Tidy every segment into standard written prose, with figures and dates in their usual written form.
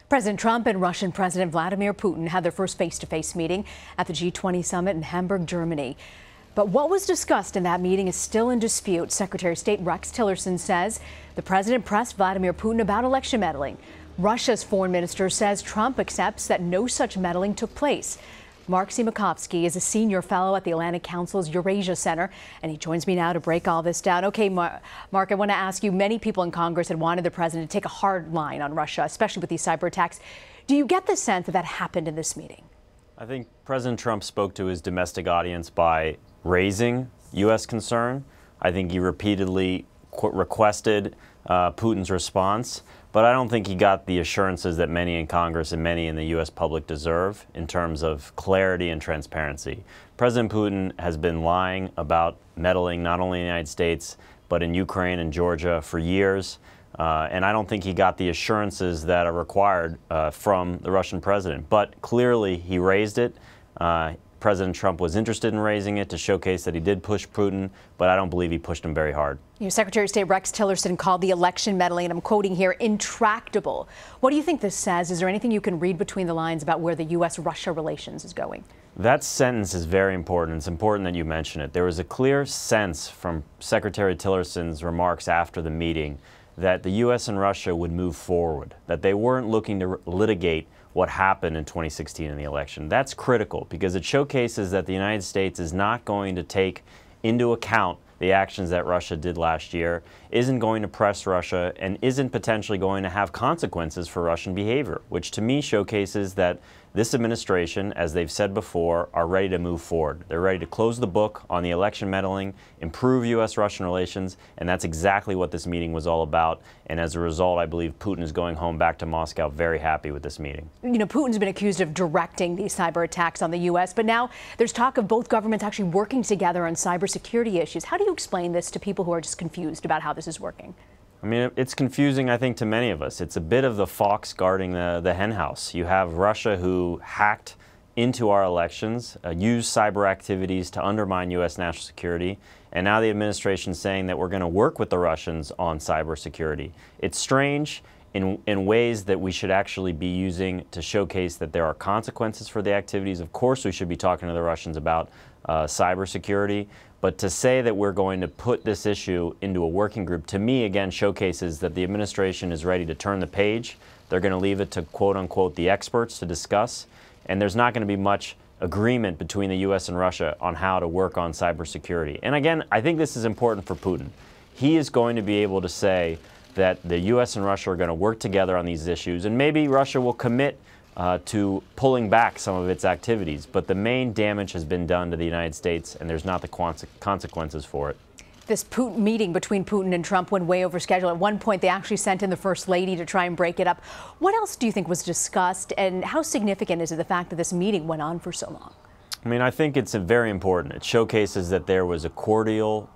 President Trump and Russian President Vladimir Putin had their first face-to-face meeting at the G20 summit in Hamburg, Germany. But what was discussed in that meeting is still in dispute. Secretary of State Rex Tillerson says the president pressed Vladimir Putin about election meddling. Russia's foreign minister says Trump accepts that no such meddling took place. Mark Simakovsky is a senior fellow at the Atlantic Council's Eurasia Center, and he joins me now to break all this down. Okay, Mark, I want to ask you, many people in Congress had wanted the president to take a hard line on Russia, especially with these cyber attacks. Do you get the sense that that happened in this meeting? I think President Trump spoke to his domestic audience by raising U.S. concern. I think he repeatedly requested Putin's response, but I don't think he got the assurances that many in Congress and many in the U.S. public deserve in terms of clarity and transparency. President Putin has been lying about meddling not only in the United States, but in Ukraine and Georgia for years, and I don't think he got the assurances that are required from the Russian president. But clearly he raised it. President Trump was interested in raising it to showcase that he did push Putin, but I don't believe he pushed him very hard. Secretary of State Rex Tillerson called the election meddling, and I'm quoting here, intractable. What do you think this says? Is there anything you can read between the lines about where the U.S.-Russia relations is going? That sentence is very important. It's important that you mention it. There was a clear sense from Secretary Tillerson's remarks after the meeting that the U.S. and Russia would move forward, that they weren't looking to litigate what happened in 2016 in the election. That's critical because it showcases that the United States is not going to take into account the actions that Russia did last year, isn't going to press Russia, and isn't potentially going to have consequences for Russian behavior, which to me showcases that this administration, as they've said before, are ready to move forward. They're ready to close the book on the election meddling, improve U.S.-Russian relations, and that's exactly what this meeting was all about. And as a result, I believe Putin is going home back to Moscow very happy with this meeting. You know, Putin's been accused of directing these cyber attacks on the U.S., but now there's talk of both governments actually working together on cybersecurity issues. How do you explain this to people who are just confused about how this is working? I mean, it's confusing, I think, to many of us. It's a bit of the fox guarding the hen house. You have Russia who hacked into our elections, used cyber activities to undermine U.S. national security, and now the administration is saying that we're going to work with the Russians on cybersecurity. It's strange in ways that we should actually be using to showcase that there are consequences for the activities. Of course, we should be talking to the Russians about cybersecurity, but to say that we're going to put this issue into a working group, to me, again, showcases that the administration is ready to turn the page. They're going to leave it to, quote-unquote, the experts to discuss, and there's not going to be much agreement between the U.S. and Russia on how to work on cybersecurity. And again, I think this is important for Putin. He is going to be able to say that the U.S. and Russia are going to work together on these issues, and maybe Russia will commit to pulling back some of its activities. But the main damage has been done to the United States, and there's not the consequences for it. This meeting between Putin and Trump went way over schedule. At one point, they actually sent in the First Lady to try and break it up. What else do you think was discussed, and how significant is it the fact that this meeting went on for so long? I mean, I think it's very important. It showcases that there was a cordial,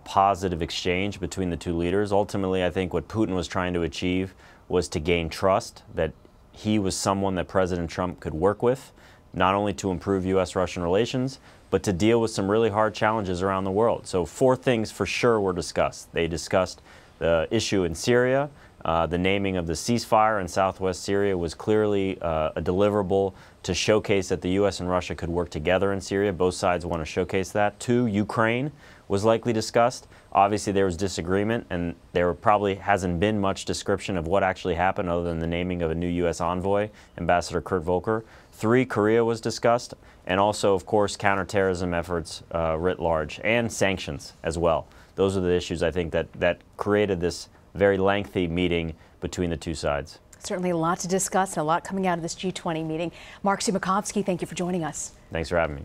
positive exchange between the two leaders. Ultimately, I think what Putin was trying to achieve was to gain trust, that he was someone that President Trump could work with, not only to improve U.S.-Russian relations, but to deal with some really hard challenges around the world. So 4 things for sure were discussed. They discussed the issue in Syria. The naming of the ceasefire in southwest Syria was clearly a deliverable to showcase that the U.S. and Russia could work together in Syria. Both sides want to showcase that. 2, Ukraine was likely discussed. Obviously, there was disagreement, and there probably hasn't been much description of what actually happened other than the naming of a new U.S. envoy, Ambassador Kurt Volker. 3, Korea was discussed, and also, of course, counterterrorism efforts writ large, and sanctions as well. Those are the issues, I think, that created this very lengthy meeting between the two sides. Certainly a lot to discuss and a lot coming out of this G20 meeting. Mark Simakovsky, thank you for joining us. Thanks for having me.